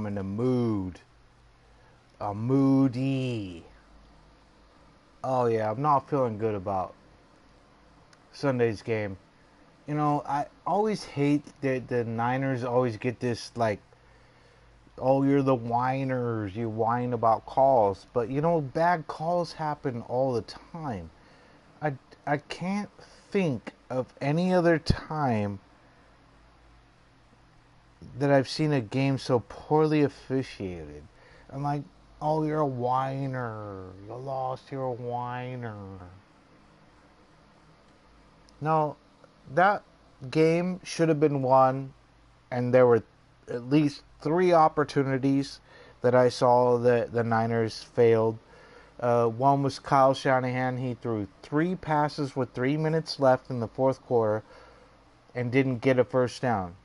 in a mood. A moody. Oh yeah, I'm not feeling good about Sunday's game. You know, I always hate that the Niners always get this, like, oh, you're the whiners, you whine about calls. But, you know, bad calls happen all the time. I can't think of any other time that I've seen a game so poorly officiated. I'm like, oh, you're a whiner. You lost, you're a whiner. No, that game should have been won, and there were at least 3 opportunities that I saw that the Niners failed. One was Kyle Shanahan. He threw 3 passes with 3 minutes left in the fourth quarter and didn't get a first down.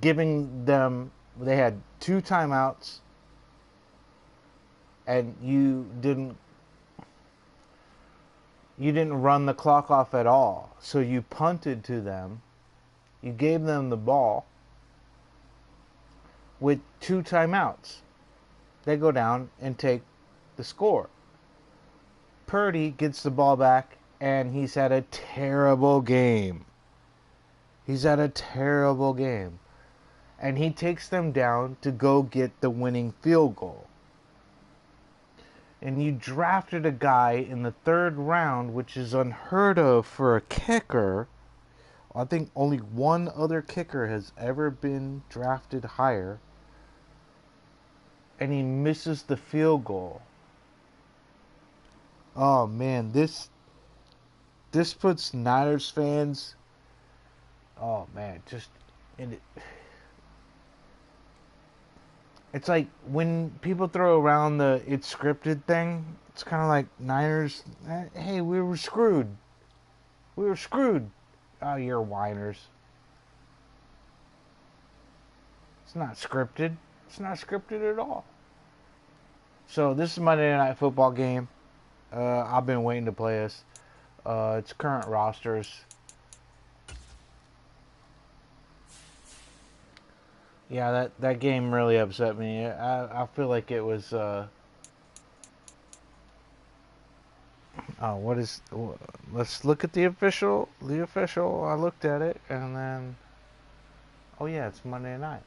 Giving them, they had 2 timeouts, and you didn't run the clock off at all. So you punted to them. You gave them the ball with 2 timeouts. They go down and take the score. Parody gets the ball back, and he's had a terrible game. And he takes them down to go get the winning field goal. And you drafted a guy in the 3rd round, which is unheard of for a kicker. I think only one other kicker has ever been drafted higher. And he misses the field goal. Oh man, this puts Niners fans, oh man, just in it. It's like when people throw around the it's scripted thing, it's kind of like Niners, hey, we were screwed. Oh, you're whiners. It's not scripted. It's not scripted at all. So this is Monday Night Football game. I've been waiting to play this. It's current rosters. Yeah, that game really upset me. I feel like it was. Let's look at the official. The official. I looked at it, and then. Oh yeah, it's Monday night.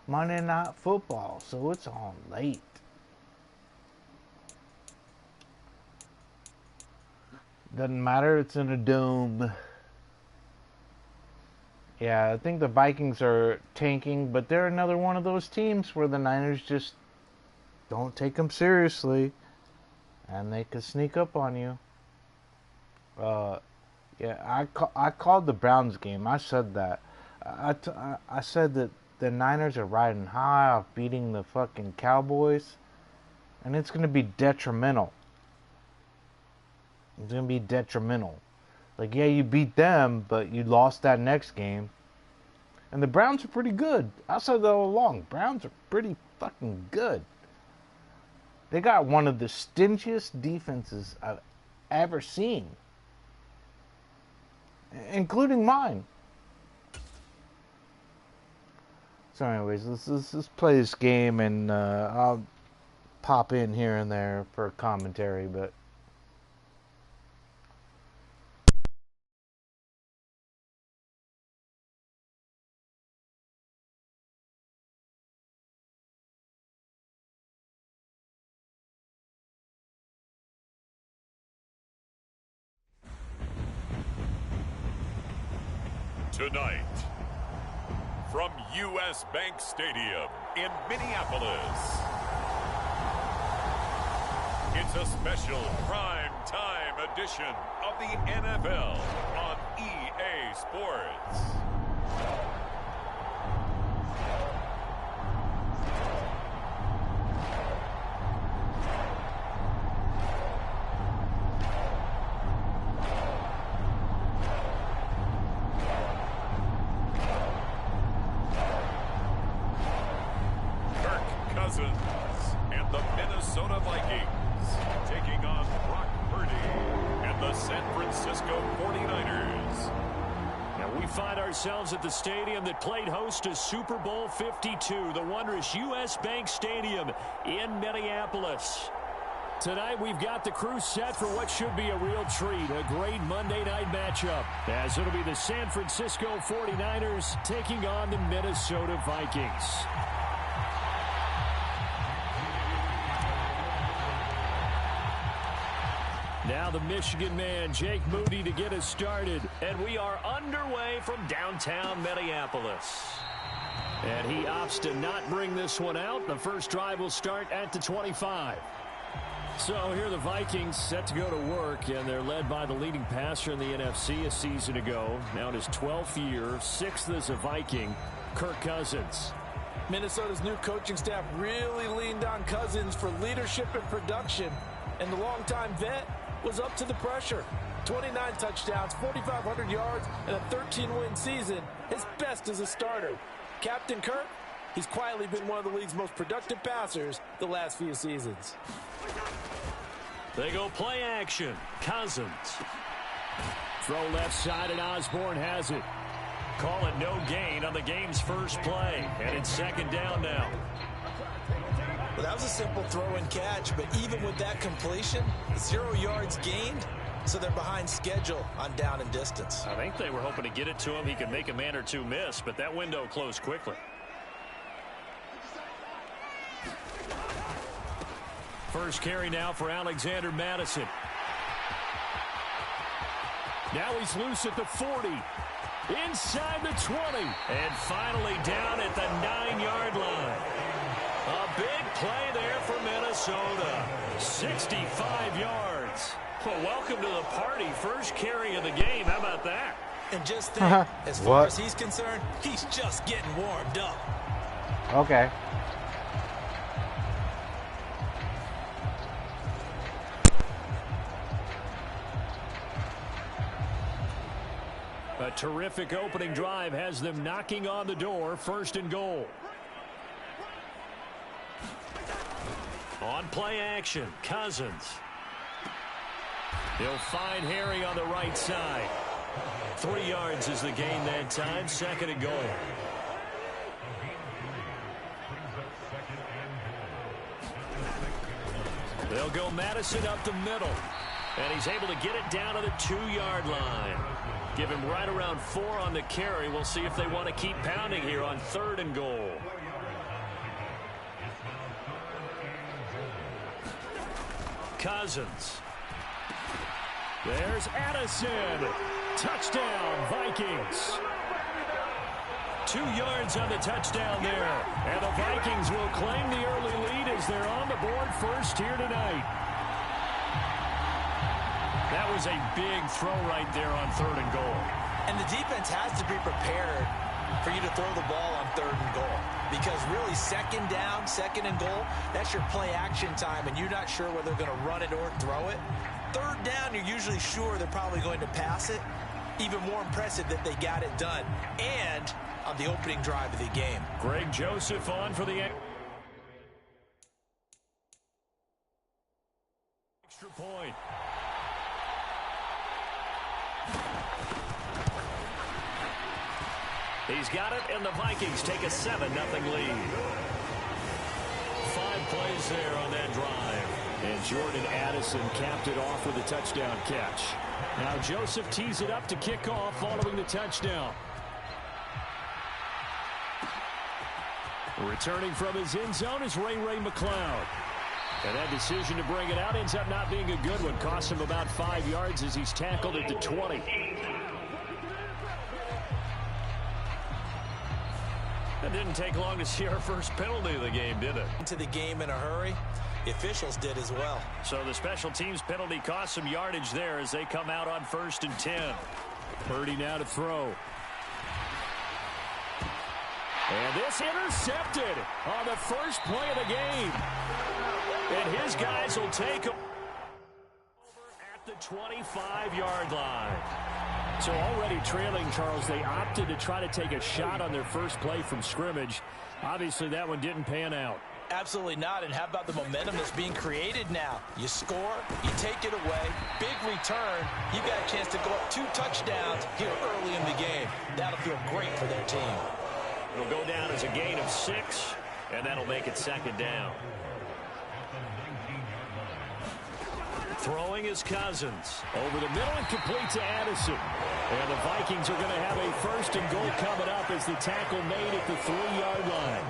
Monday Night Football, so it's on late. Doesn't matter, it's in a dome. Yeah, I think the Vikings are tanking, but they're another one of those teams where the Niners just don't take them seriously, and they could sneak up on you. Yeah, I called the Browns game. I said that. I said that the Niners are riding high off beating the fucking Cowboys, and it's going to be detrimental. It's going to be detrimental. Like, yeah, you beat them, but you lost that next game. And the Browns are pretty good. I said that all along. Browns are pretty fucking good. They got one of the stingiest defenses I've ever seen. Including mine. So anyways, let's play this game, and I'll pop in here and there for commentary, but tonight, from U.S. Bank Stadium in Minneapolis, it's a special prime time edition of the NFL on EA Sports. And the Minnesota Vikings taking on Brock Parody and the San Francisco 49ers. yeah, We find ourselves at the stadium that played host to Super Bowl 52, the wondrous U.S. Bank Stadium in Minneapolis. Tonight, we've got the crew set for what should be a real treat, a great Monday night matchup, as it'll be the San Francisco 49ers taking on the Minnesota Vikings. Now the Michigan man, Jake Moody, to get us started. And we are underway from downtown Minneapolis. And he opts to not bring this one out. The first drive will start at the 25. So here are the Vikings set to go to work, and they're led by the leading passer in the NFC a season ago. Now in his 12th year, 6th as a Viking, Kirk Cousins. Minnesota's new coaching staff really leaned on Cousins for leadership and production, and the longtime vet was up to the pressure. 29 touchdowns, 4,500 yards, and a 13-win season, his best as a starter. Captain Kirk, he's quietly been one of the league's most productive passers the last few seasons. They go play action. Cousins. Throw left side, and Osborne has it. Call it no gain on the game's first play, and it's second down now. Well, that was a simple throw and catch, but even with that completion, 0 yards gained, so they're behind schedule on down and distance. I think they were hoping to get it to him. He could make a man or two miss, but that window closed quickly. First carry now for Alexander Madison. Now he's loose at the 40. Inside the 20. And finally down at the 9-yard line. A big play there for Minnesota. 65 yards. Well, welcome to the party. First carry of the game. How about that? And just think, as far as he's concerned, he's just getting warmed up. Okay. A terrific opening drive has them knocking on the door. First and goal. On play action, Cousins. He'll find Harry on the right side. 3 yards is the gain that time. Second and goal. They'll go Madison up the middle. And he's able to get it down to the 2-yard line. Give him right around 4 on the carry. We'll see if they want to keep pounding here on third and goal. Cousins. There's Addison. Touchdown, Vikings. 2 yards on the touchdown there. And the Vikings will claim the early lead as they're on the board first here tonight. That was a big throw right there on third and goal. And the defense has to be prepared for you to throw the ball on third and goal. Because really, second down, second and goal, that's your play action time, and you're not sure whether they're going to run it or throw it. Third down, you're usually sure they're probably going to pass it. Even more impressive that they got it done. And on the opening drive of the game. Greg Joseph on for the extra point. He's got it, and the Vikings take a 7-0 lead. 5 plays there on that drive. And Jordan Addison capped it off with a touchdown catch. Now Joseph tees it up to kick off following the touchdown. Returning from his end zone is Ray McLeod. And that decision to bring it out ends up not being a good one. Cost him about 5 yards as he's tackled at the 20. It didn't take long to see our first penalty of the game, did it? Into the game in a hurry. The officials did as well. So the special teams penalty cost some yardage there as they come out on 1st and 10. Purdy now to throw. And this intercepted on the first play of the game. And his guys will take him over at the 25-yard line. So already trailing, Charles, they opted to try to take a shot on their first play from scrimmage. Obviously, that one didn't pan out. Absolutely not. And how about the momentum that's being created now? You score, you take it away, big return. You got a chance to go up 2 touchdowns here early in the game. That'll feel great for their team. It'll go down as a gain of 6, and that'll make it 2nd down. Throwing is Cousins. Over the middle and complete to Addison. And the Vikings are going to have a 1st and goal coming up as the tackle made at the 3-yard line.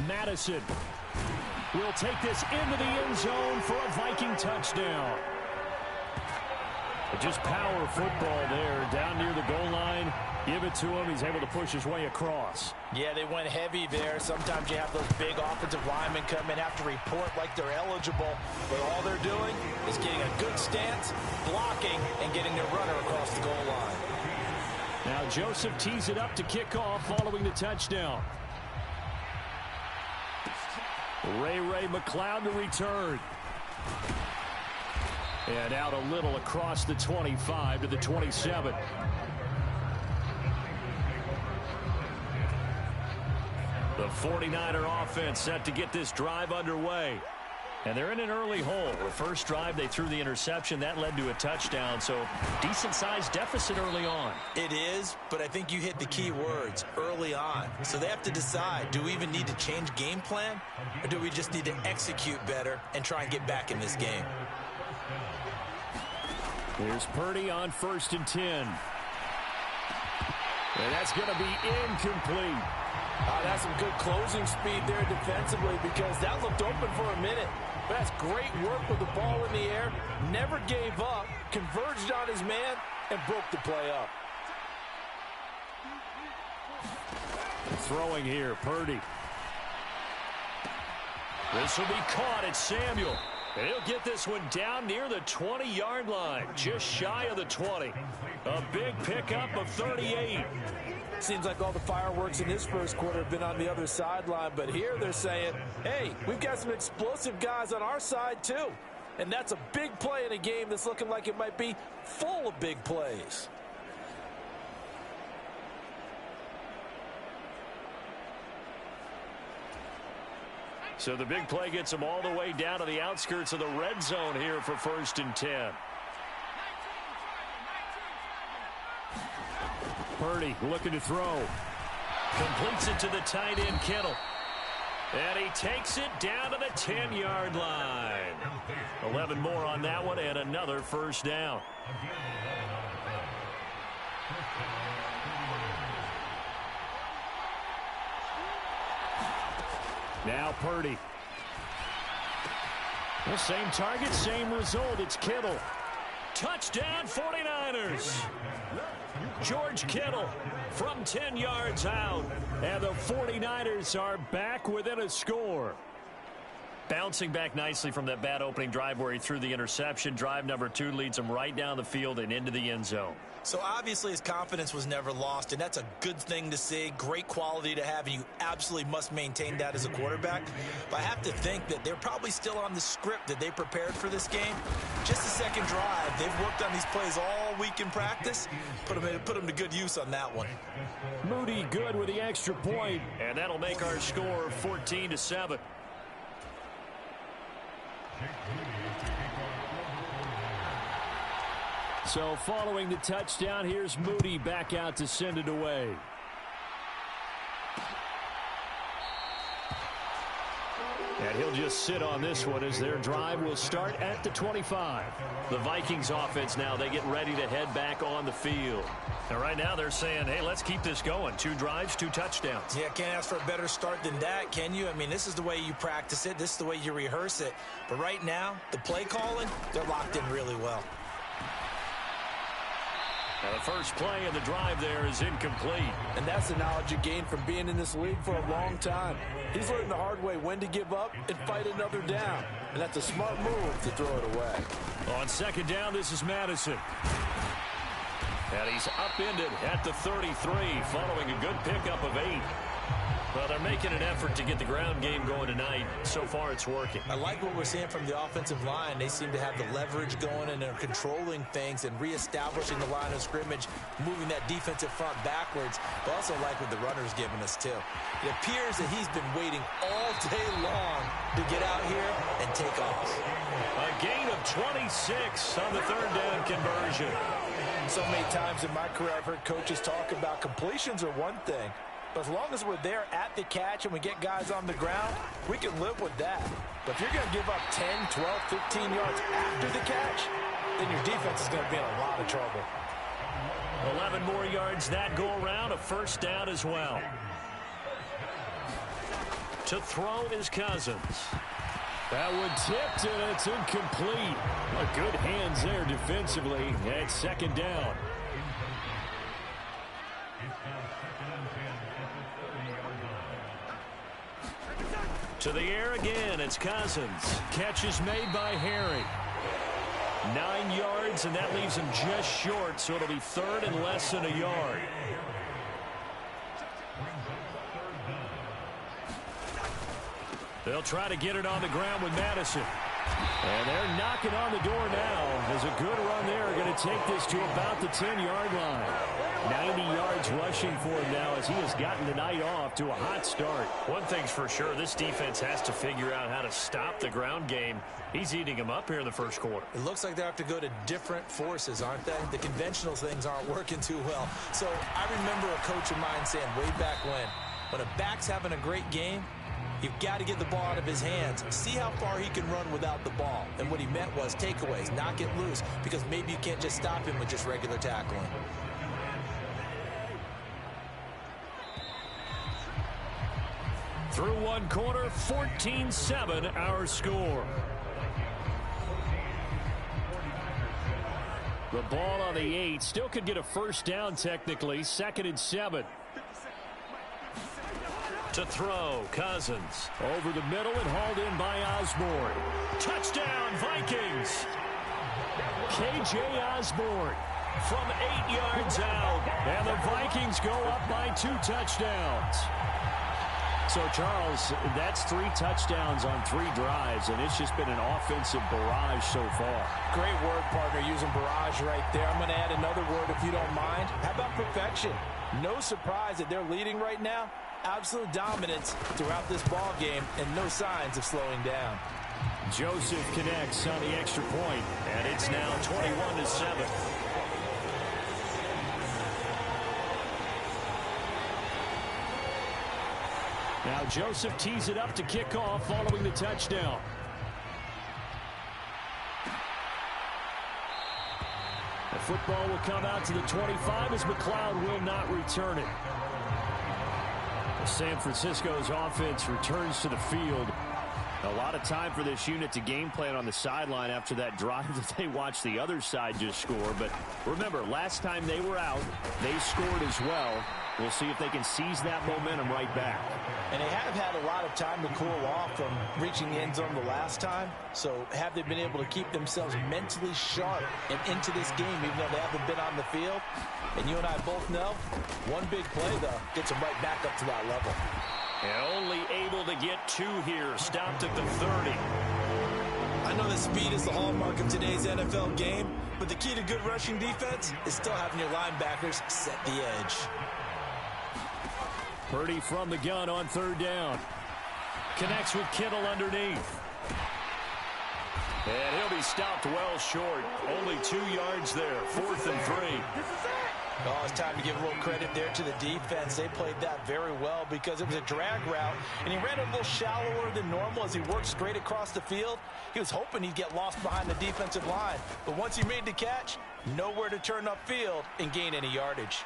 Madison will take this into the end zone for a Viking touchdown. Just power football there down near the goal line. Give it to him. He's able to push his way across. Yeah, they went heavy there. Sometimes you have those big offensive linemen come in, have to report like they're eligible. But all they're doing is getting a good stance, blocking, and getting their runner across the goal line. Now Joseph tees it up to kick off following the touchdown. Ray McLeod to return. And out a little across the 25 to the 27. The 49er offense set to get this drive underway. And they're in an early hole. The first drive, they threw the interception. That led to a touchdown, so decent-sized deficit early on. It is, but I think you hit the key words, early on. So they have to decide, do we even need to change game plan, or do we just need to execute better and try and get back in this game? Here's Parody on 1st and 10. And that's going to be incomplete. That's some good closing speed there defensively because that looked open for a minute. That's great work with the ball in the air. Never gave up, converged on his man, and broke the play up. Throwing here, Parody. This will be caught. It's Samuel. And he'll get this one down near the 20-yard line, just shy of the 20. A big pickup of 38. Seems like all the fireworks in this first quarter have been on the other sideline, but here they're saying, hey, we've got some explosive guys on our side too. And that's a big play in a game that's looking like it might be full of big plays. So the big play gets them all the way down to the outskirts of the red zone here for 1st and 10. Parody looking to throw. Completes it to the tight end, Kittle. And he takes it down to the 10-yard line. 11 more on that one and another 1st down. Now Parody. The same target, same result. It's Kittle. Touchdown 49ers. George Kittle from 10 yards out. And the 49ers are back within a score. Bouncing back nicely from that bad opening drive where he threw the interception. Drive number 2 leads him right down the field and into the end zone. So obviously his confidence was never lost, and that's a good thing to see. Great quality to have, and you absolutely must maintain that as a quarterback. But I have to think that they're probably still on the script that they prepared for this game. Just the second drive, they've worked on these plays all week in practice. Put them to good use on that one. Moody good with the extra point, and that'll make our score 14-7. So following the touchdown, here's Moody back out to send it away. And he'll just sit on this one as their drive will start at the 25. The Vikings offense now, they get ready to head back on the field. And right now they're saying, hey, let's keep this going. 2 drives, 2 touchdowns. Yeah, can't ask for a better start than that, can you? I mean, this is the way you practice it. This is the way you rehearse it. But right now, the play calling, they're locked in really well. Now the first play of the drive there is incomplete. And that's the knowledge you gain from being in this league for a long time. He's learned the hard way when to give up and fight another down. And that's a smart move to throw it away. On 2nd down, this is Madison. And he's upended at the 33 following a good pickup of 8. Well, they're making an effort to get the ground game going tonight. So far, it's working. I like what we're seeing from the offensive line. They seem to have the leverage going, and they're controlling things and reestablishing the line of scrimmage, moving that defensive front backwards. I also like what the runner's giving us, too. It appears that he's been waiting all day long to get out here and take off. A gain of 26 on the third down conversion. So many times in my career, I've heard coaches talk about completions are one thing. But as long as we're there at the catch and we get guys on the ground, we can live with that. But if you're going to give up 10, 12, 15 yards after the catch, then your defense is going to be in a lot of trouble. 11 more yards that go around, a first down as well. To throw is Cousins. That one tipped, and it's incomplete. A good hands there defensively at second down. To the air again, it's Cousins. Catch is made by Harry. 9 yards, and that leaves him just short, so it'll be third and less than a yard. They'll try to get it on the ground with Madison. And they're knocking on the door now. There's a good run there. Going to take this to about the 10-yard line. 90 yards rushing for him now as he has gotten the night off to a hot start. One thing's for sure, this defense has to figure out how to stop the ground game. He's eating him up here in the first quarter. It looks like they have to go to different forces, aren't they? The conventional things aren't working too well. So I remember a coach of mine saying way back when a back's having a great game, you've got to get the ball out of his hands. See how far he can run without the ball. And what he meant was takeaways, knock it loose, because maybe you can't just stop him with just regular tackling. Through one quarter, 14-7 our score. The ball on the 8. Still could get a first down technically. 2nd and 7. To throw, Cousins. Over the middle and hauled in by Osborne. Touchdown, Vikings. K.J. Osborne from 8 yards out. And the Vikings go up by 2 touchdowns. So, Charles, that's 3 touchdowns on 3 drives, and it's just been an offensive barrage so far. Great word, partner, using barrage right there. I'm going to add another word if you don't mind. How about perfection? No surprise that they're leading right now. Absolute dominance throughout this ball game and no signs of slowing down. Joseph connects on the extra point, and it's now 21-7. Now Joseph tees it up to kick off following the touchdown. The football will come out to the 25 as McLeod will not return it. San Francisco's offense returns to the field. A lot of time for this unit to game plan on the sideline after that drive that they watched the other side just score. But remember, last time they were out, they scored as well. We'll see if they can seize that momentum right back. And they have had a lot of time to cool off from reaching the end zone the last time. So have they been able to keep themselves mentally sharp and into this game, even though they haven't been on the field? And you and I both know, one big play, though, gets them right back up to that level. And only able to get 2 here. Stopped at the 30. I know that speed is the hallmark of today's NFL game, but the key to good rushing defense is still having your linebackers set the edge. Purdy from the gun on 3rd down. Connects with Kittle underneath. And he'll be stopped well short. Only 2 yards there. 4th and 3. Oh, it's time to give a little credit there to the defense. They played that very well because it was a drag route, and he ran a little shallower than normal as he worked straight across the field. He was hoping he'd get lost behind the defensive line, but once he made the catch, nowhere to turn upfield and gain any yardage.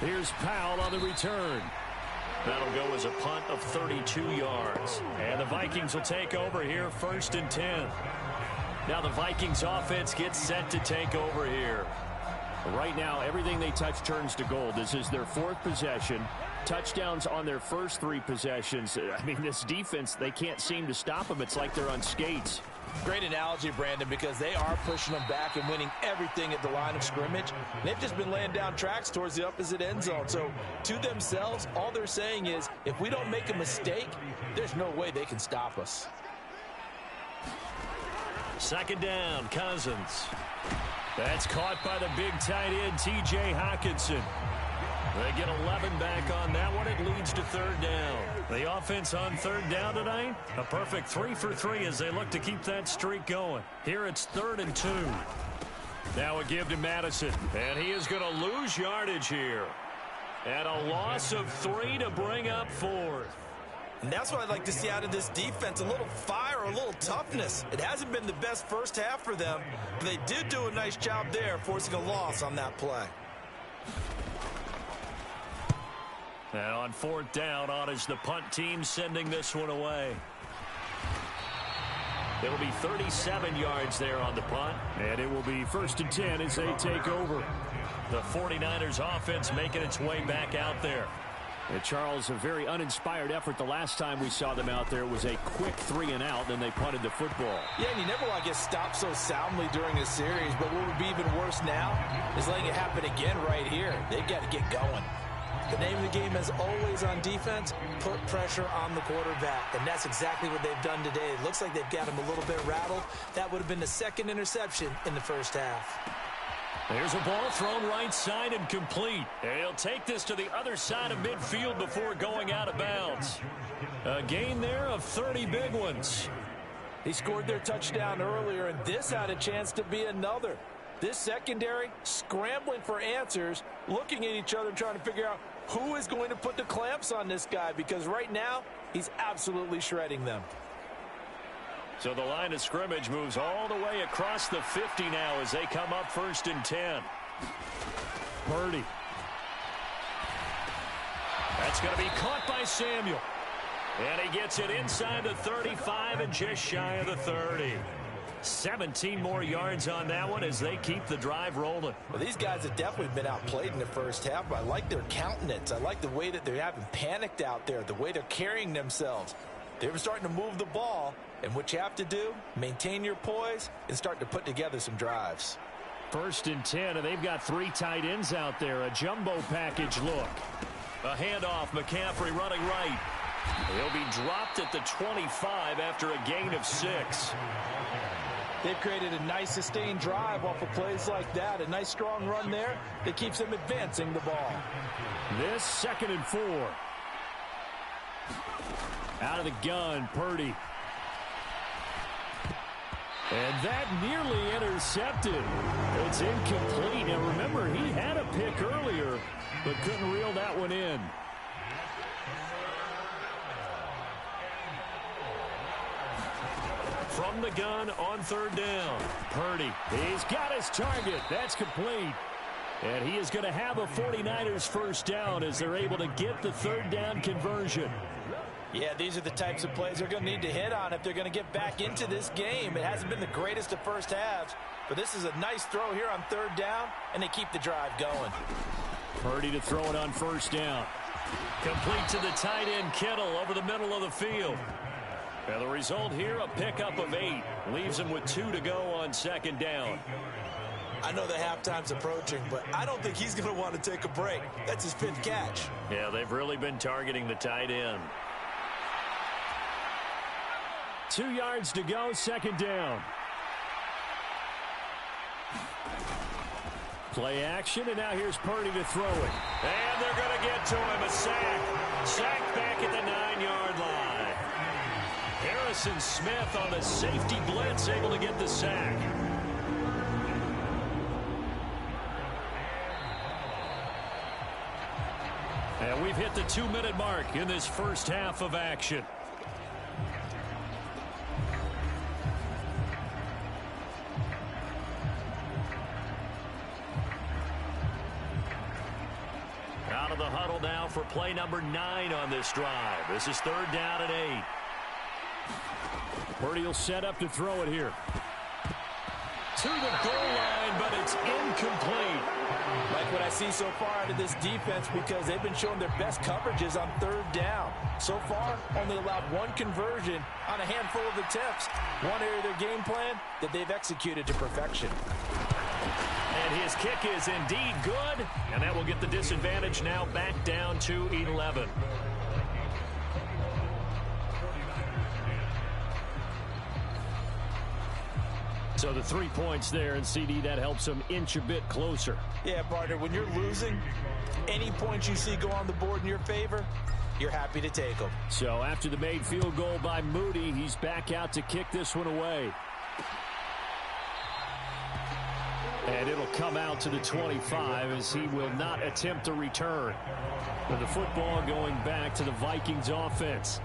Here's Powell on the return. That'll go as a punt of 32 yards. And the Vikings will take over here, 1st and 10. Now the Vikings offense gets set to take over here. Right now, everything they touch turns to gold. This is their 4th possession. Touchdowns on their first 3 possessions. I mean, this defense, they can't seem to stop them. It's like they're on skates. Great analogy, Brandon, because they are pushing them back and winning everything at the line of scrimmage. They've just been laying down tracks towards the opposite end zone. So to themselves, all they're saying is, if we don't make a mistake, there's no way they can stop us. Second down, Cousins. That's caught by the big tight end, T.J. Hockenson. They get 11 back on that one. It leads to third down. The offense on third down tonight, a perfect 3 for 3 as they look to keep that streak going. Here it's 3rd and 2. Now a give to Madison, and he is going to lose yardage here. And a loss of 3 to bring up 4th. And that's what I'd like to see out of this defense, a little fire, a little toughness. It hasn't been the best first half for them, but they did do a nice job there, forcing a loss on that play. Now on 4th down, on is the punt team sending this one away. It'll be 37 yards there on the punt. And it will be 1st and 10 as they take over. The 49ers offense making its way back out there. And Charles, a very uninspired effort the last time we saw them out there. It was a quick 3 and out, then they punted the football. Yeah, and you never want to get stopped so soundly during a series, but what would be even worse now is letting it happen again right here. They've got to get going. The name of the game, as always on defense, put pressure on the quarterback, and that's exactly what they've done today. It looks like they've got him a little bit rattled. That would have been the 2nd interception in the first half. There's a ball thrown right side and complete. And he'll take this to the other side of midfield before going out of bounds. A gain there of 30 big ones. He scored their touchdown earlier, and this had a chance to be another. This secondary scrambling for answers, looking at each other, trying to figure out who is going to put the clamps on this guy, because right now he's absolutely shredding them. So the line of scrimmage moves all the way across the 50 now as they come up 1st and 10. Parody. That's going to be caught by Samuel. And he gets it inside the 35 and just shy of the 30. 17 more yards on that one as they keep the drive rolling. Well, these guys have definitely been outplayed in the first half, but I like their countenance. I like the way that they haven't panicked out there, the way they're carrying themselves. They're starting to move the ball, and what you have to do, maintain your poise and start to put together some drives. 1st and 10, and they've got 3 tight ends out there. A jumbo package look. A handoff, McCaffrey running right. He'll be dropped at the 25 after a gain of 6. They've created a nice sustained drive off of plays like that. A nice strong run there that keeps them advancing the ball. This 2nd and 4. Out of the gun, Parody. And that nearly intercepted. It's incomplete. And remember, he had a pick earlier, but couldn't reel that one in. From the gun on 3rd down. Parody, he's got his target. That's complete. And he is going to have a 49ers first down as they're able to get the 3rd down conversion. Yeah, these are the types of plays they're going to need to hit on if they're going to get back into this game. It hasn't been the greatest of first halves, but this is a nice throw here on 3rd down, and they keep the drive going. Parody to throw it on 1st down. Complete to the tight end, Kittle, over the middle of the field. And the result here, a pickup of 8. Leaves him with 2 to go on 2nd down. I know the halftime's approaching, but I don't think he's going to want to take a break. That's his 5th catch. Yeah, they've really been targeting the tight end. 2 yards to go, 2nd down. Play action, and now here's Parody to throw it. And they're going to get to him, a sack. Sack back at the 9-yard line. Harrison Smith on a safety blitz, able to get the sack. And we've hit the 2-minute mark in this first half of action. Out of the huddle now for play number 9 on this drive. This is 3rd down and 8. Parody will set up to throw it here. To the goal line, but but it's incomplete. Like what I see so far out of this defense, because they've been showing their best coverages on third down. So far, only allowed one conversion on a handful of attempts. One area of their game plan that they've executed to perfection. And his kick is indeed good, and that will get the disadvantage now back down to 11. So the 3 points there, and CD, that helps them inch a bit closer. Yeah, partner, when you're losing, any points you see go on the board in your favor, you're happy to take them. So after the made field goal by Moody, he's back out to kick this one away. And it'll come out to the 25 as he will not attempt a return. With the football going back to the Vikings offense.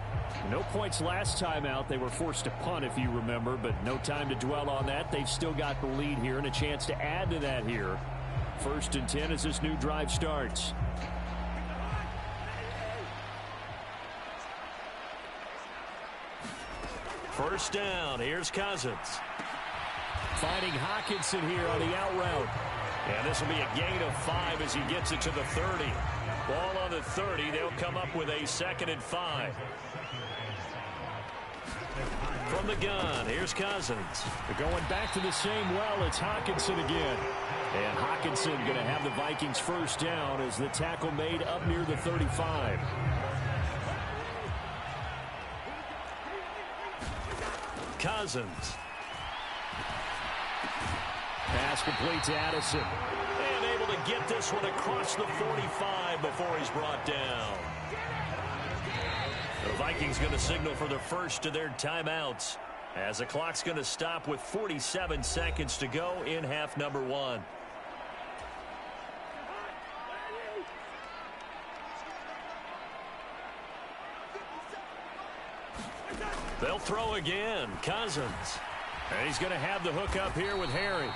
No points last time out. They were forced to punt, if you remember, but no time to dwell on that. They've still got the lead here and a chance to add to that here. 1st and 10 as this new drive starts. First down. Here's Cousins. Finding Hockenson here on the out route. And this will be a gain of 5 as he gets it to the 30. Ball on the 30. They'll come up with a 2nd and 5. From the gun, here's Cousins. They're going back to the same well. It's Hockenson again. And Hockenson going to have the Vikings first down as the tackle made up near the 35. Cousins. Pass complete to Addison. And able to get this one across the 45 before he's brought down. The Vikings going to signal for the first of their timeouts as the clock's going to stop with 47 seconds to go in half number 1. They'll throw again. Cousins. And he's going to have the hook up here with Harry.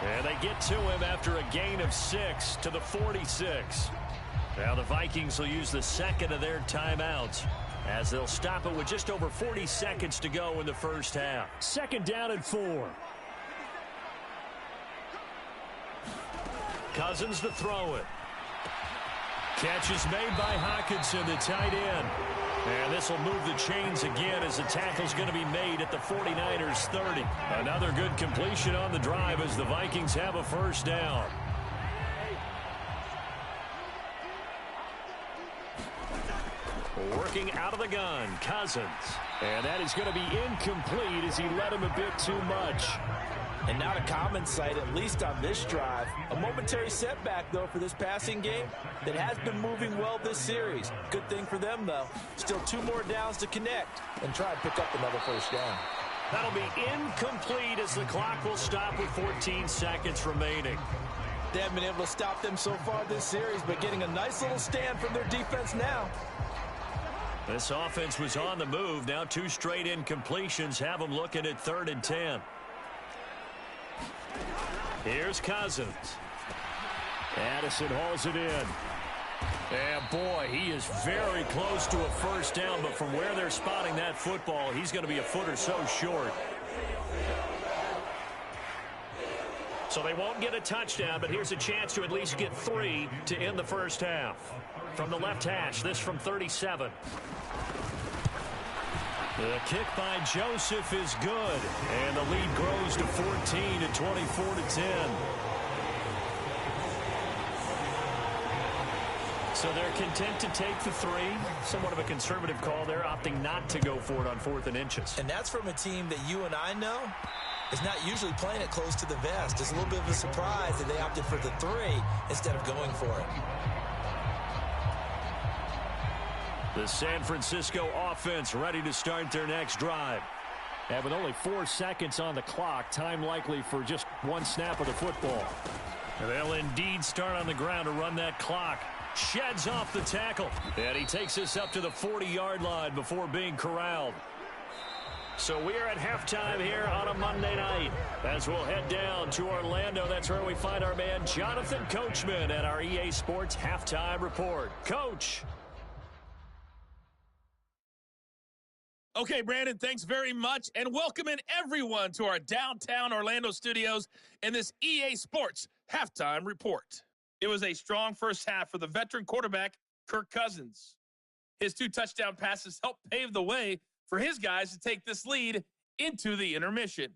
And they get to him after a gain of 6 to the 46. Now the Vikings will use the 2nd of their timeouts as they'll stop it with just over 40 seconds to go in the first half. 2nd down and 4. Cousins to throw it. Catch is made by Hockenson, the tight end. And this will move the chains again as the tackle's going to be made at the 49ers 30. Another good completion on the drive as the Vikings have a first down. Working out of the gun, Cousins. And that is going to be incomplete as he led him a bit too much. And not a common sight, at least on this drive. A momentary setback, though, for this passing game that has been moving well this series. Good thing for them, though. Still 2 more downs to connect and try and pick up another first down. That'll be incomplete as the clock will stop with 14 seconds remaining. They haven't been able to stop them so far this series, but getting a nice little stand from their defense now. This offense was on the move. Now 2 straight incompletions have them looking at 3rd and 10. Here's Cousins. Addison hauls it in. And boy, he is very close to a first down, but from where they're spotting that football, he's going to be a foot or so short. So they won't get a touchdown, but here's a chance to at least get 3 to end the first half. From the left hash, this from 37. The kick by Joseph is good, and the lead grows to 14 at 24-10. So they're content to take the 3. Somewhat of a conservative call there, opting not to go for it on 4th and inches. And that's from a team that you and I know is not usually playing it close to the vest. It's a little bit of a surprise that they opted for the 3 instead of going for it. The San Francisco offense ready to start their next drive. And with only 4 seconds on the clock, time likely for just 1 snap of the football. And they'll indeed start on the ground to run that clock. Sheds off the tackle. And he takes us up to the 40-yard line before being corralled. So we're at halftime here on a Monday night. As we'll head down to Orlando, that's where we find our man Jonathan Coachman at our EA Sports Halftime Report. Coach. Okay, Brandon, thanks very much, and welcome in everyone to our downtown Orlando studios in this EA Sports Halftime Report. It was a strong first half for the veteran quarterback, Kirk Cousins. His 2 touchdown passes helped pave the way for his guys to take this lead into the intermission.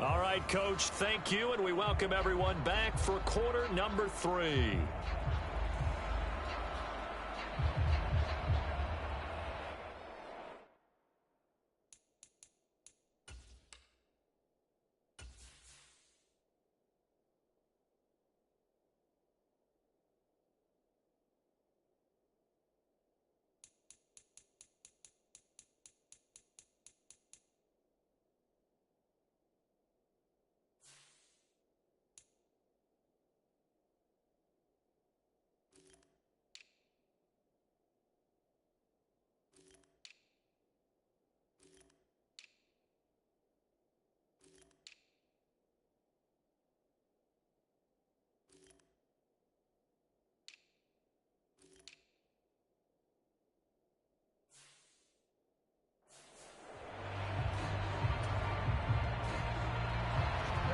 All right, Coach, thank you, and we welcome everyone back for quarter number 3.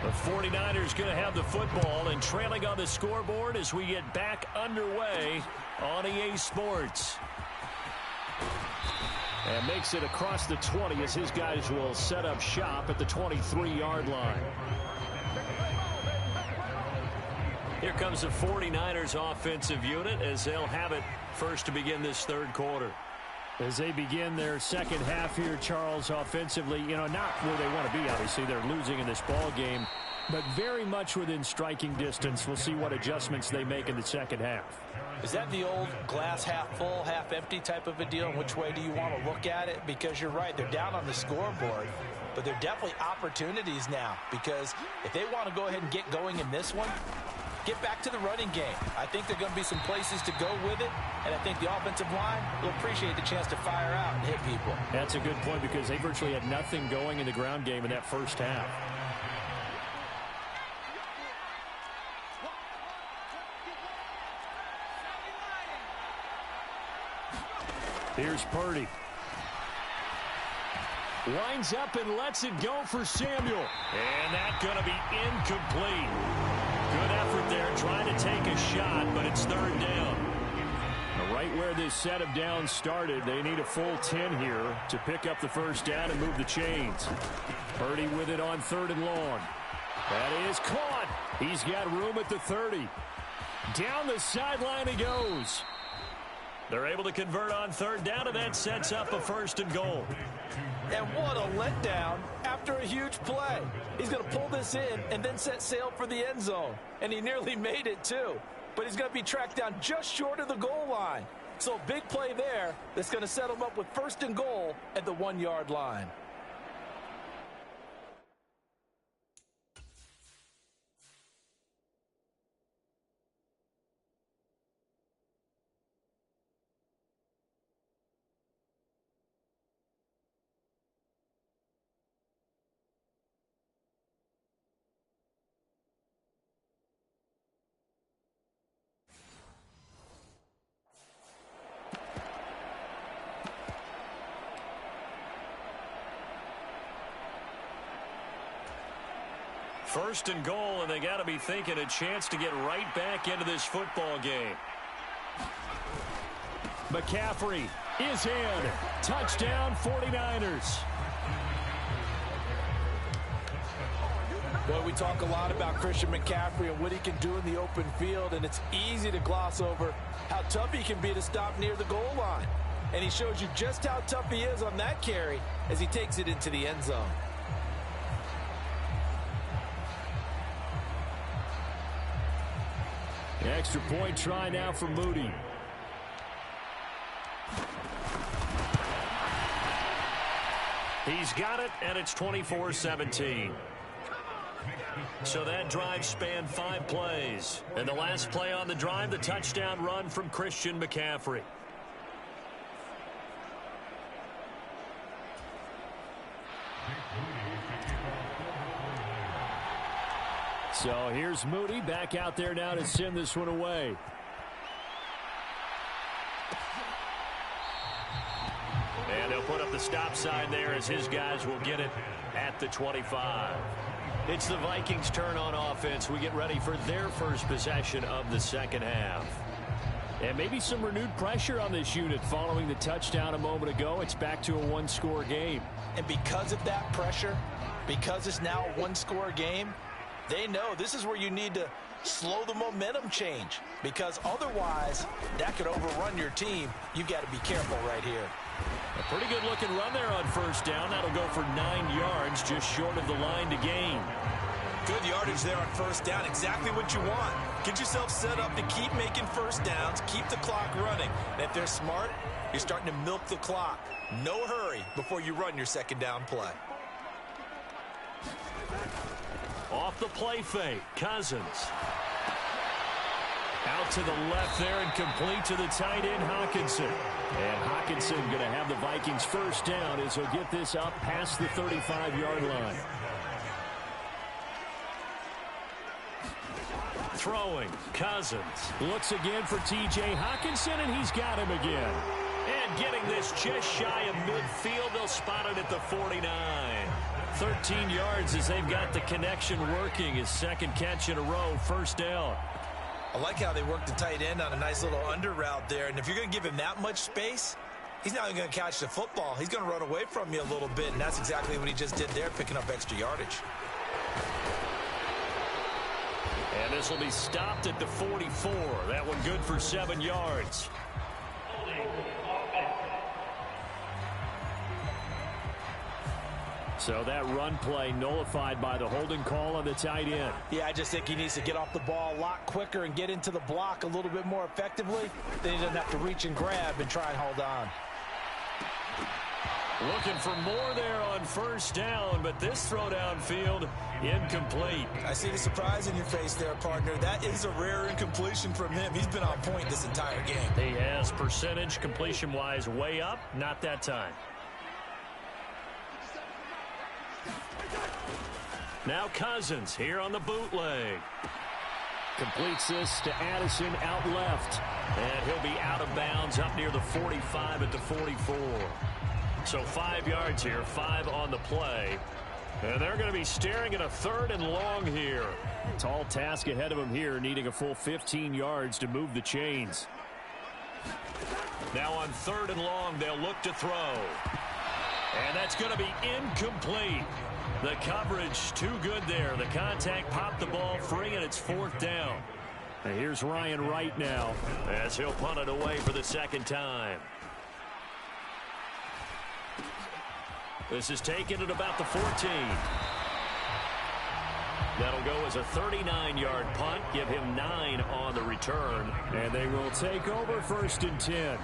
The 49ers going to have the football and trailing on the scoreboard as we get back underway on EA Sports. And makes it across the 20 as his guys will set up shop at the 23-yard line. Here comes the 49ers offensive unit as they'll have it first to begin this third quarter. As they begin their second half here, Charles, offensively, not where they want to be, obviously. They're losing in this ball game, but very much within striking distance. We'll see what adjustments they make in the second half. Is that the old glass half full, half empty type of a deal? Which way do you want to look at it? Because you're right, they're down on the scoreboard, but they're definitely opportunities now, because if they want to go ahead and get going in this one, get back to the running game. I think there are going to be some places to go with it, and I think the offensive line will appreciate the chance to fire out and hit people. That's a good point because they virtually had nothing going in the ground game in that first half. Here's Parody. Winds up and lets it go for Samuel. And that's going to be incomplete. Good effort there trying to take a shot, but it's third down. Right where this set of downs started, they need a full 10 here to pick up the first down and move the chains. Purdy with it on 3rd and long. That is caught. He's got room at the 30. Down the sideline he goes. They're able to convert on 3rd down, and that sets up a 1st and goal. And what a letdown after a huge play. He's going to pull this in and then set sail for the end zone. And he nearly made it, too. But he's going to be tracked down just short of the goal line. So a big play there that's going to set him up with 1st and goal at the 1-yard line. First and goal, and they got to be thinking a chance to get right back into this football game. McCaffrey is in. Touchdown, 49ers. Boy, we talk a lot about Christian McCaffrey and what he can do in the open field, and it's easy to gloss over how tough he can be to stop near the goal line. And he shows you just how tough he is on that carry as he takes it into the end zone. Extra point try now for Moody. He's got it, and it's 24-17. So that drive spanned 5 plays. And the last play on the drive, the touchdown run from Christian McCaffrey. So here's Moody back out there now to send this one away. put up the stop sign there as his guys will get it at the 25. It's the Vikings' turn on offense. We get ready for their first possession of the second half. And maybe some renewed pressure on this unit following the touchdown a moment ago. It's back to a one-score game. And because of that pressure, because it's now a one-score game, they know this is where you need to slow the momentum change, because otherwise that could overrun your team. You've got to be careful right here. A pretty good looking run there on first down. That'll go for 9 yards, just short of the line to gain. Good yardage there on first down. Exactly what you want. Get yourself set up to keep making first downs, keep the clock running. And if they're smart, you're starting to milk the clock. No hurry before you run your second down play. Off the play fake, Cousins. Out to the left there and complete to the tight end, Hawkinson. And Hawkinson going to have the Vikings first down as he'll get this up past the 35-yard line. Throwing, Cousins. Looks again for T.J. Hawkinson, and he's got him again. And getting this just shy of midfield, they'll spot it at the 49. 13 yards as they've got the connection working. His second catch in a row, first down. I like how they work the tight end on a nice little under route there. And if you're going to give him that much space, he's not even going to catch the football. He's going to run away from you a little bit, and that's exactly what he just did there, picking up extra yardage. And this will be stopped at the 44. That one good for 7 yards. So that run play nullified by the holding call on the tight end. Yeah, I just think he needs to get off the ball a lot quicker and get into the block a little bit more effectively. Then he doesn't have to reach and grab and try and hold on. Looking for more there on first down, but this throw downfield incomplete. I see the surprise in your face there, partner. That is a rare incompletion from him. He's been on point this entire game. He has percentage completion-wise way up, not that time. Now Cousins here on the bootleg. Completes this to Addison out left. And he'll be out of bounds up near the 45 at the 44. So 5 yards here, 5 on the play. And they're going to be staring at a 3rd and long here. Tall task ahead of them here, needing a full 15 yards to move the chains. Now on 3rd and long, they'll look to throw. And that's going to be incomplete. The coverage too good there. The contact popped the ball free, and it's 4th down. And here's Ryan Wright now as he'll punt it away for the second time. This is taken at about the 14. That'll go as a 39-yard punt. Give him 9 on the return. And they will take over 1st and 10.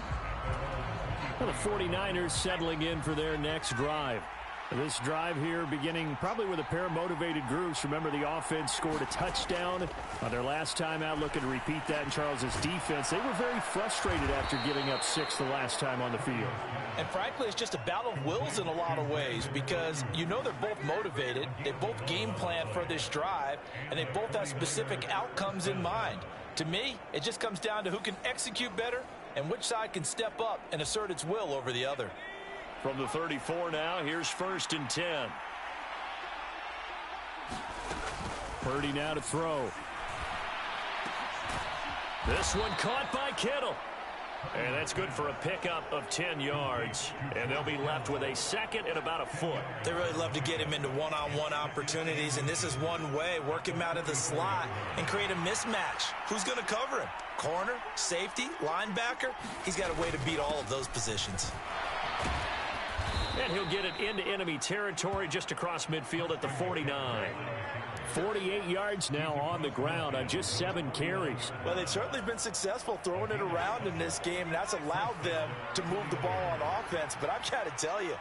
Well, the 49ers settling in for their next drive. This drive here beginning probably with a pair of motivated groups. Remember, the offense scored a touchdown on their last time out. Looking to repeat that in Charles's defense. They were very frustrated after giving up 6 the last time on the field. And frankly, it's just a battle of wills in a lot of ways, because you know they're both motivated. They both game plan for this drive, and they both have specific outcomes in mind. To me, it just comes down to who can execute better and which side can step up and assert its will over the other. From the 34 now, here's 1st and 10. Parody now to throw. This one caught by Kittle. And that's good for a pickup of 10 yards. And they'll be left with a 2nd and about a foot. They really love to get him into one-on-one opportunities, and this is one way. Work him out of the slot and create a mismatch. Who's going to cover him? Corner, safety, linebacker? He's got a way to beat all of those positions. And he'll get it into enemy territory just across midfield at the 49. 48 yards now on the ground on just 7 carries. Well, they've certainly been successful throwing it around in this game, and that's allowed them to move the ball on offense. But I've got to tell you,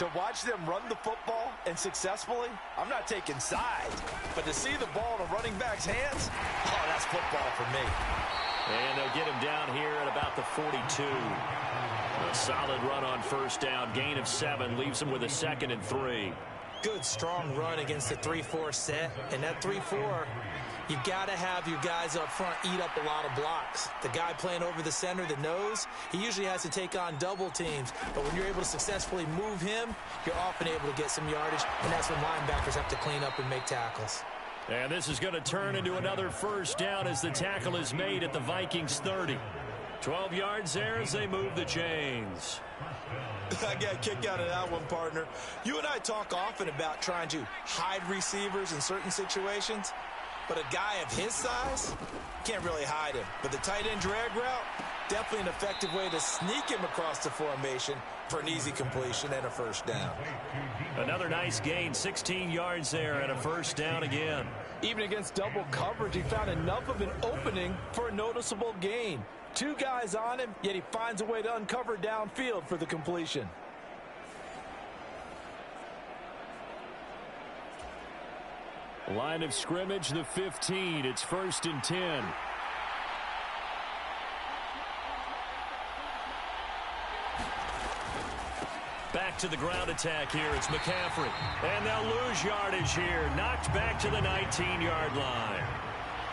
to watch them run the football and successfully, I'm not taking sides, but to see the ball in a running back's hands, oh, that's football for me. And they'll get him down here at about the 42. A solid run on first down. Gain of 7 leaves him with a 2nd and 3. Good, strong run against the 3-4 set. And that 3-4, you've got to have your guys up front eat up a lot of blocks. The guy playing over the center, the nose, he usually has to take on double teams. But when you're able to successfully move him, you're often able to get some yardage, and that's when linebackers have to clean up and make tackles. And this is going to turn into another first down as the tackle is made at the Vikings 30. 12 yards there as they move the chains. I got a kick out of that one, partner. You and I talk often about trying to hide receivers in certain situations, but a guy of his size can't really hide him. But the tight end drag route, definitely an effective way to sneak him across the formation for an easy completion and a first down. Another nice gain, 16 yards there and a first down again. Even against double coverage, he found enough of an opening for a noticeable gain. 2 guys on him, yet he finds a way to uncover downfield for the completion. Line of scrimmage, the 15. It's 1st and 10. Back to the ground attack here. It's McCaffrey. And they'll lose yardage here. Knocked back to the 19-yard line.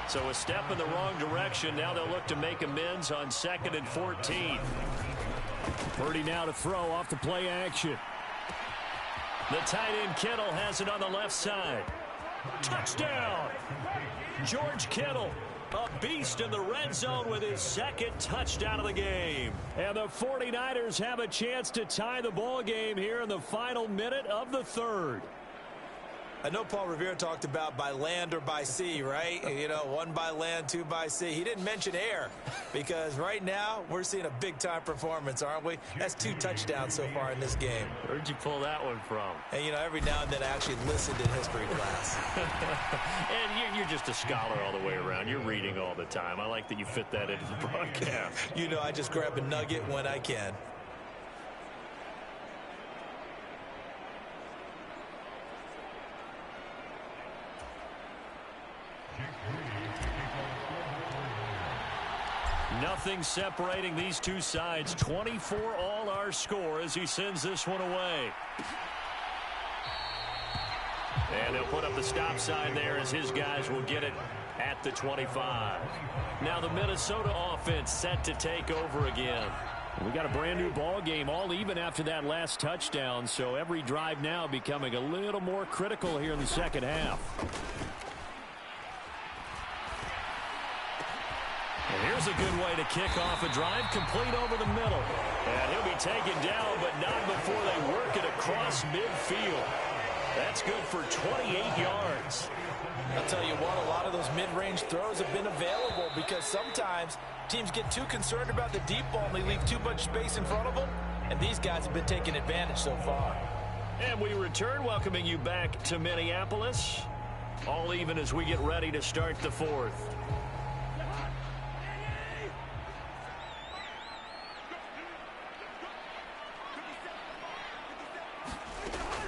So a step in the wrong direction. Now they'll look to make amends on 2nd and 14. Parody now to throw off the play action. The tight end Kittle has it on the left side. Touchdown! George Kittle, a beast in the red zone with his 2nd touchdown of the game. And the 49ers have a chance to tie the ball game here in the final minute of the 3rd. I know Paul Revere talked about by land or by sea, right? You know, 1 by land, 2 by sea. He didn't mention air because right now we're seeing a big-time performance, aren't we? That's 2 touchdowns so far in this game. Where'd you pull that one from? And, you know, every now and then I actually listened in history class. And you're just a scholar all the way around. You're reading all the time. I like that you fit that into the broadcast. You know, I just grab a nugget when I can. Nothing separating these two sides. 24 all our score as he sends this one away. And they'll put up the stop sign there as his guys will get it at the 25. Now the Minnesota offense set to take over again. We got a brand new ball game, all even after that last touchdown. So every drive now becoming a little more critical here in the second half. And here's a good way to kick off a drive, complete over the middle. And he'll be taken down, but not before they work it across midfield. That's good for 28 yards. I'll tell you what, a lot of those mid-range throws have been available because sometimes teams get too concerned about the deep ball and they leave too much space in front of them. And these guys have been taking advantage so far. And we return, welcoming you back to Minneapolis. All even as we get ready to start the 4th.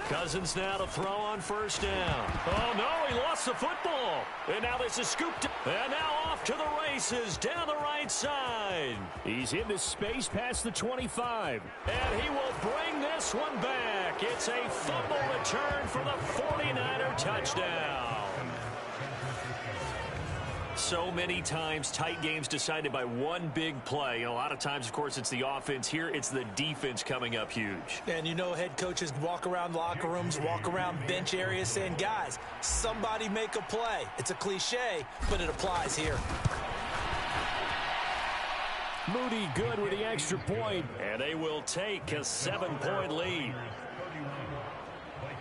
Cousins now to throw on first down. Oh, no, he lost the football. And now this is scooped. And now off to the races down the right side. He's into space past the 25. And he will bring this one back. It's a fumble return for the 49er touchdown. So many times tight games decided by one big play. A lot of times, of course, it's the offense. Here, it's the defense coming up huge. And you know head coaches walk around locker rooms, walk around bench areas saying, guys, somebody make a play. It's a cliche, but it applies here. Moody good with the extra point. And they will take a 7-point lead.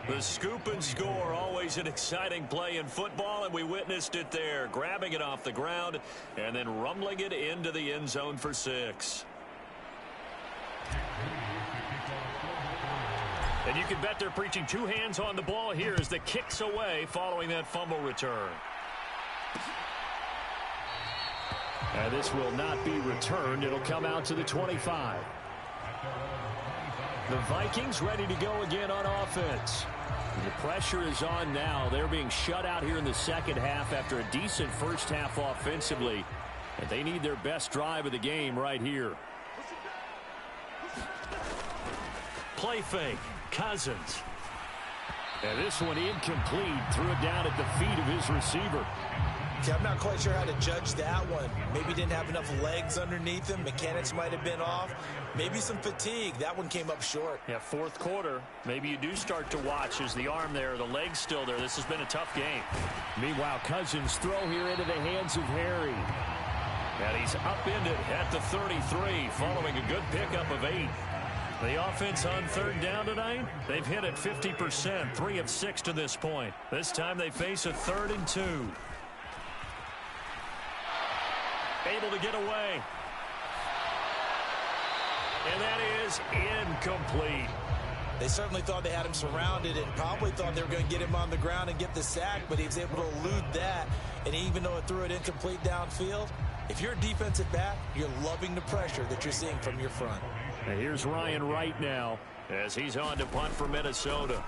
The scoop and score, always an exciting play in football, and we witnessed it there. Grabbing it off the ground and then rumbling it into the end zone for 6. And you can bet they're preaching 2 hands on the ball here as the kick's away following that fumble return. And this will not be returned. It'll come out to the 25. The Vikings ready to go again on offense. The pressure is on now. They're being shut out here in the second half after a decent first half offensively. And they need their best drive of the game right here. Play fake. Cousins. And this one incomplete. Threw it down at the feet of his receiver. Okay, I'm not quite sure how to judge that one. Maybe didn't have enough legs underneath him. Mechanics might have been off. Maybe some fatigue. That one came up short. Yeah, fourth quarter. Maybe you do start to watch as the arm there, the leg's still there. This has been a tough game. Meanwhile, Cousins throw here into the hands of Harry. And he's upended at the 33 following a good pickup of 8. The offense on third down tonight, they've hit it 50%, 3 of 6 to this point. This time they face a 3rd and 2. Able to get away. And that is incomplete. They certainly thought they had him surrounded and probably thought they were going to get him on the ground and get the sack, but he was able to elude that. And even though it threw it incomplete downfield, if you're a defensive back, you're loving the pressure that you're seeing from your front. And here's Ryan Wright now as he's on to punt for Minnesota.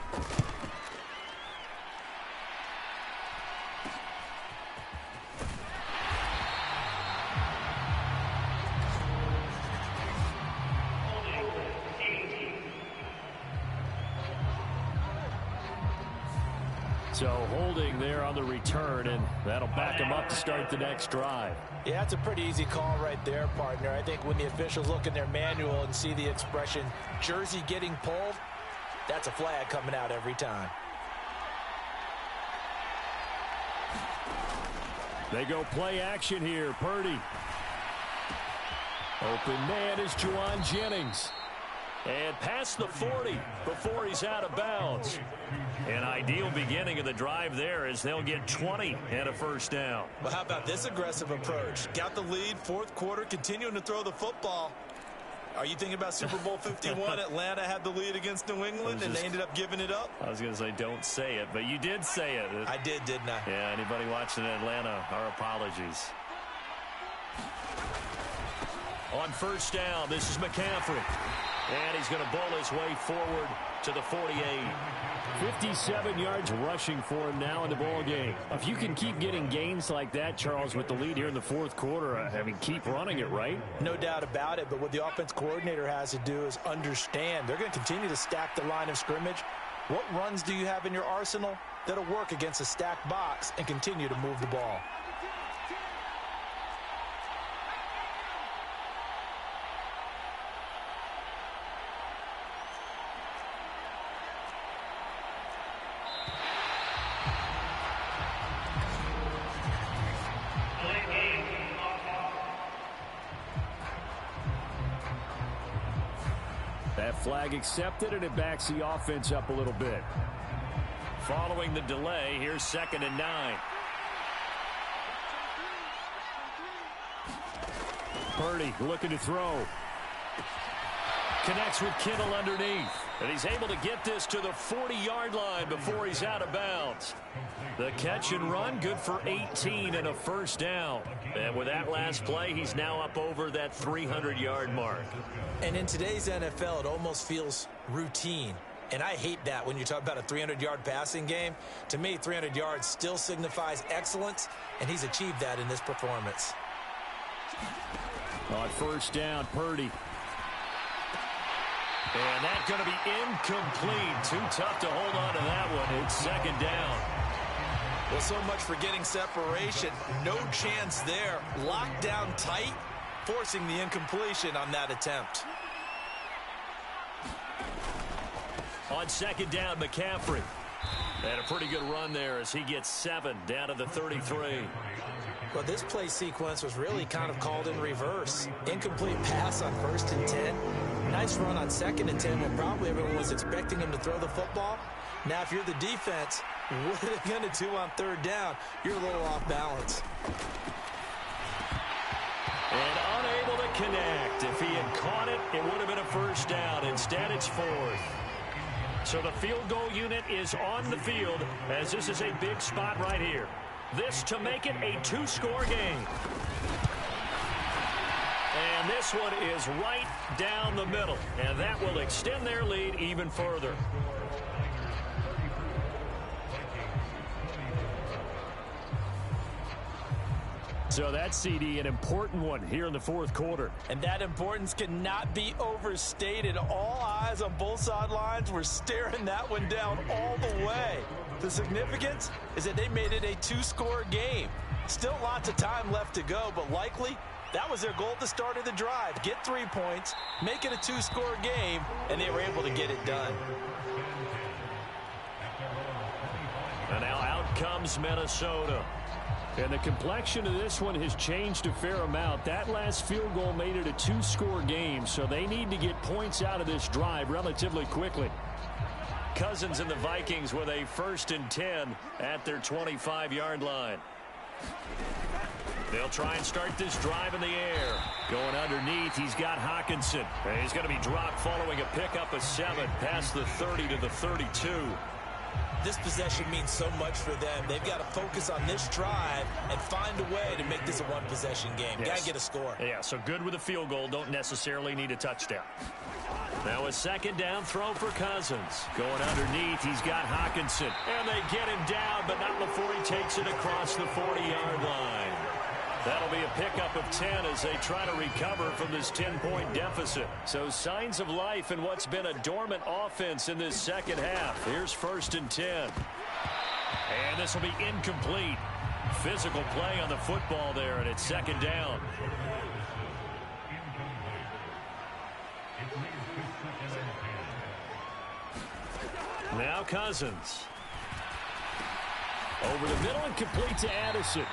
So holding there on the return, and that'll back him up to start the next drive. Yeah, that's a pretty easy call right there, partner. I think when the officials look in their manual and see the expression jersey getting pulled, that's a flag coming out every time. They go play action here. Parody. Open man is Juwan Jennings. And past the 40 before he's out of bounds. An ideal beginning of the drive there as they'll get 20 and a first down. Well, how about this aggressive approach? Got the lead, fourth quarter, continuing to throw the football. Are you thinking about Super Bowl 51? Atlanta had the lead against New England, and they ended up giving it up? I was going to say don't say it, but you did say it. I did, didn't I? Yeah, anybody watching Atlanta, our apologies. On first down, this is McCaffrey. And he's going to bowl his way forward to the 48. 57 yards rushing for him now in the ball game. If you can keep getting gains like that, Charles, with the lead here in the fourth quarter, I mean, keep running it, right? No doubt about it, but what the offense coordinator has to do is understand. They're going to continue to stack the line of scrimmage. What runs do you have in your arsenal that'll work against a stacked box and continue to move the ball? That flag accepted, and it backs the offense up a little bit. Following the delay, here's 2nd and 9. Parody looking to throw. Connects with Kittle underneath. And he's able to get this to the 40-yard line before he's out of bounds. The catch and run, good for 18 and a first down. And with that last play, he's now up over that 300-yard mark. And in today's NFL, it almost feels routine. And I hate that when you talk about a 300-yard passing game. To me, 300 yards still signifies excellence, and he's achieved that in this performance. On first down, Parody. And that's going to be incomplete. Too tough to hold on to that one. It's 2nd down. Well, so much for getting separation. No chance there. Locked down tight, forcing the incompletion on that attempt. On 2nd down, McCaffrey. And a pretty good run there as he gets 7 down to the 33. Well, this play sequence was really kind of called in reverse. Incomplete pass on 1st and 10. Nice run on 2nd and 10 when probably everyone was expecting him to throw the football. Now, if you're the defense, what are they going to do on 3rd down? You're a little off balance. And unable to connect. If he had caught it, it would have been a first down. Instead, it's 4th. So the field goal unit is on the field as this is a big spot right here. This to make it a 2-score game. And this one is right down the middle. And that will extend their lead even further. So that CD, an important one here in the fourth quarter. And that importance cannot be overstated. All eyes on both sidelines were staring that one down all the way. The significance is that they made it a two-score game. Still lots of time left to go, but likely that was their goal at the start of the drive. Get 3 points, make it a two-score game, and they were able to get it done. And now out comes Minnesota. And the complexion of this one has changed a fair amount. That last field goal made it a two-score game, so they need to get points out of this drive relatively quickly. Cousins and the Vikings with a 1st and 10 at their 25-yard line. They'll try and start this drive in the air. Going underneath, he's got Hawkinson. And he's going to be dropped following a pickup of 7 past the 30 to the 32. This possession means so much for them. They've got to focus on this drive and find a way to make this a one-possession game. Yes. Got to get a score. Yeah, so good with a field goal. Don't necessarily need a touchdown. Now a 2nd down throw for Cousins. Going underneath, he's got Hawkinson. And they get him down, but not before he takes it across the 40-yard line. That'll be a pickup of 10 as they try to recover from this 10-point deficit. So signs of life in what's been a dormant offense in this second half. Here's 1st and 10. And this will be incomplete. Physical play on the football there, and it's 2nd down. Now Cousins. Over the middle and complete to Addison.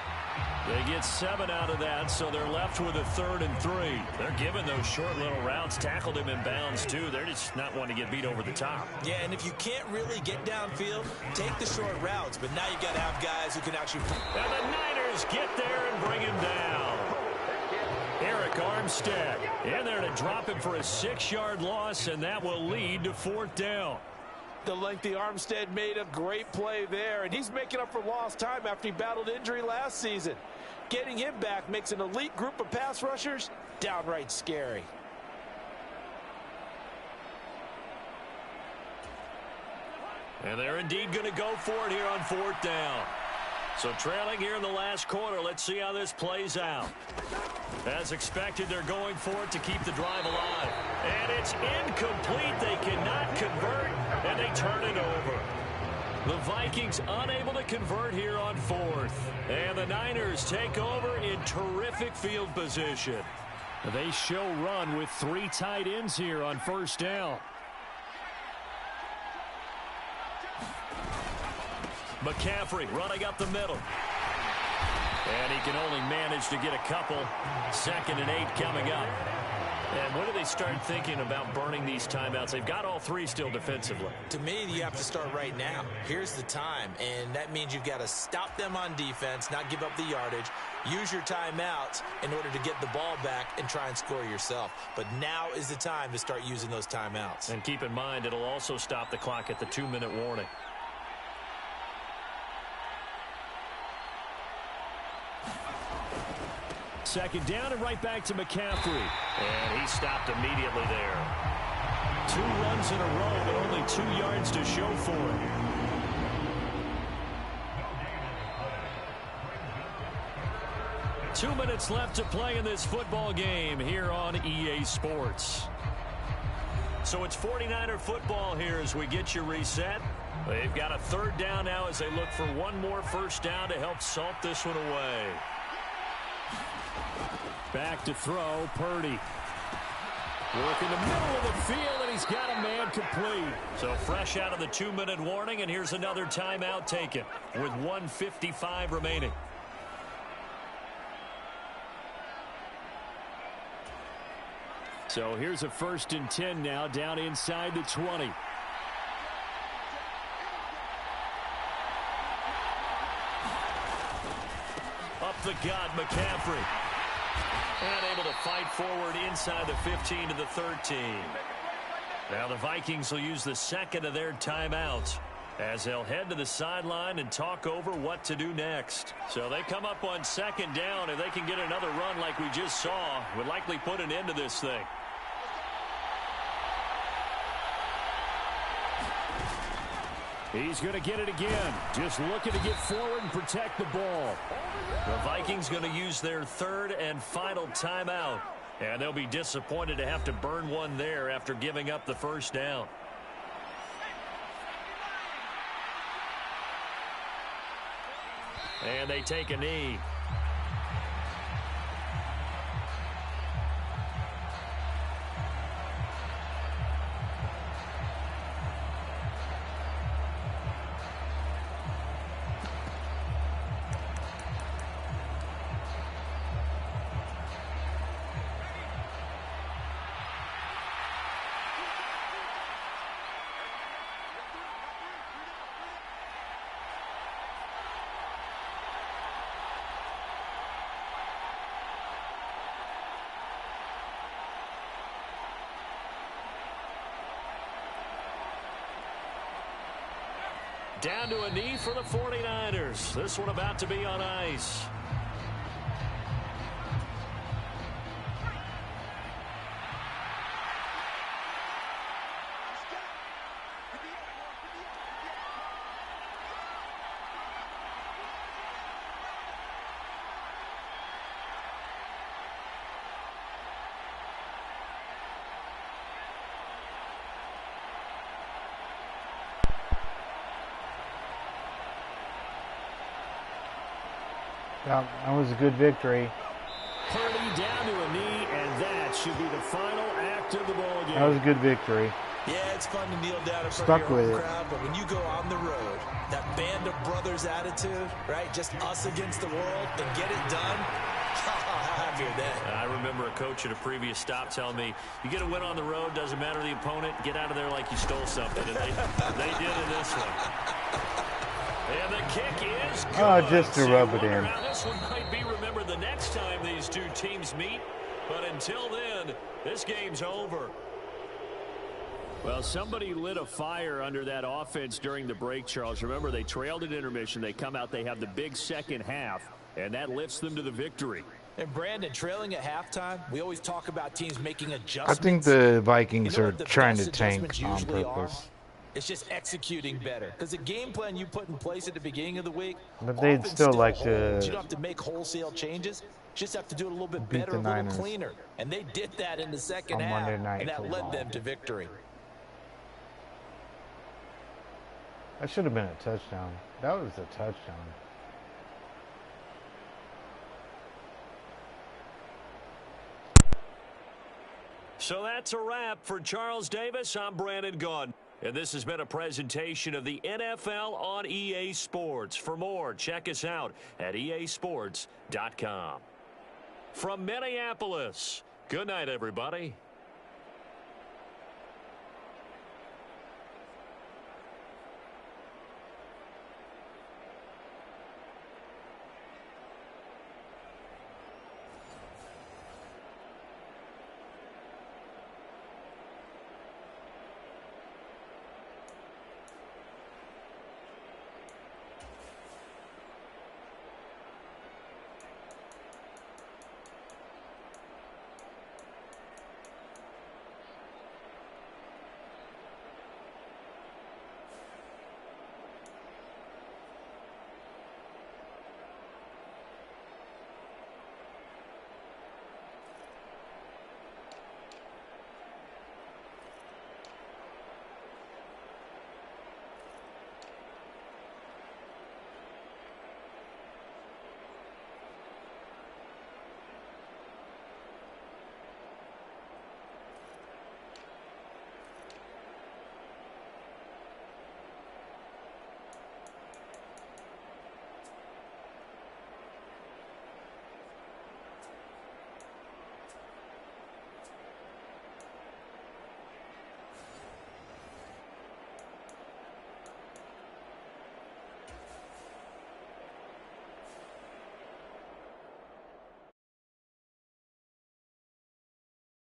They get 7 out of that, so they're left with a 3rd and 3. They're giving those short little routes, tackled him in bounds, too. They're just not wanting to get beat over the top. Yeah, and if you can't really get downfield, take the short routes. But now you've got to have guys who can actually... And the Niners get there and bring him down. Eric Armstead in there to drop him for a 6-yard loss, and that will lead to 4th down. The lengthy Armstead made a great play there, and he's making up for lost time after he battled injury last season. Getting him back makes an elite group of pass rushers downright scary. And they're indeed going to go for it here on 4th down. So trailing here in the last quarter, let's see how this plays out. As expected, they're going for it to keep the drive alive. And it's incomplete. They cannot convert, and they turn it over. The Vikings unable to convert here on 4th. And the Niners take over in terrific field position. They show run with 3 tight ends here on 1st down. McCaffrey running up the middle. And he can only manage to get a couple. 2nd and 8 coming up. And when do they start thinking about burning these timeouts? They've got all 3 still defensively. To me, you have to start right now. Here's the time, and that means you've got to stop them on defense, not give up the yardage, use your timeouts in order to get the ball back and try and score yourself. But now is the time to start using those timeouts. And keep in mind, it'll also stop the clock at the 2-minute warning. Second down and right back to McCaffrey. And he stopped immediately there. 2 runs in a row, but only 2 yards to show for it. Two minutes left to play in this football game here on EA Sports. So it's 49er football here as we get you reset. They've got a 3rd down now as they look for one more 1st down to help salt this one away. Back to throw, Parody. Work in the middle of the field, and he's got a man complete. So fresh out of the 2-minute warning, and here's another timeout taken with 1:55 remaining. So here's a 1st and 10 now, down inside the 20. Up the gut, McCaffrey. And able to fight forward inside the 15 to the 13. Now the Vikings will use the 2nd of their timeouts as they'll head to the sideline and talk over what to do next. So they come up on 2nd down. If they can get another run like we just saw, would likely put an end to this thing. He's going to get it again. Just looking to get forward and protect the ball. The Vikings going to use their third and final timeout. And they'll be disappointed to have to burn one there after giving up the first down. And they take a knee. Down to a knee for the 49ers. This one about to be on ice. Yeah, that was a good victory. Parody down to a knee, and that should be the final act of the ball game. That was a good victory. Yeah, it's fun to kneel down in front Stuck of your with home it. crowd, but when you go on the road, that band of brothers attitude, right? Just us against the world and get it done. How happy are they? I remember a coach at a previous stop telling me, you get a win on the road, doesn't matter the opponent, get out of there like you stole something. And they did in this one. And the kick is good. Just to rub it in. How this one might be remembered the next time these two teams meet. But until then, this game's over. Well, somebody lit a fire under that offense during the break, Charles. Remember, they trailed at intermission. They come out, they have the big second half, and that lifts them to the victory. And Brandon, trailing at halftime, we always talk about teams making adjustments. I think the Vikings are what the trying best to tank adjustments on usually purpose. are? It's just executing better. Because the game plan you put in place at the beginning of the week, But they'd often still like holds. to You don't have to make wholesale changes. Just have to do it a little bit beat better, the a little Niners cleaner. And they did that in the second on half, Monday Night and that Football. led them to victory. That should have been a touchdown. That was a touchdown. So that's a wrap for Charles Davis. I'm Brandon Gaudin. And this has been a presentation of the NFL on EA Sports. For more, check us out at easports.com. From Minneapolis, good night, everybody.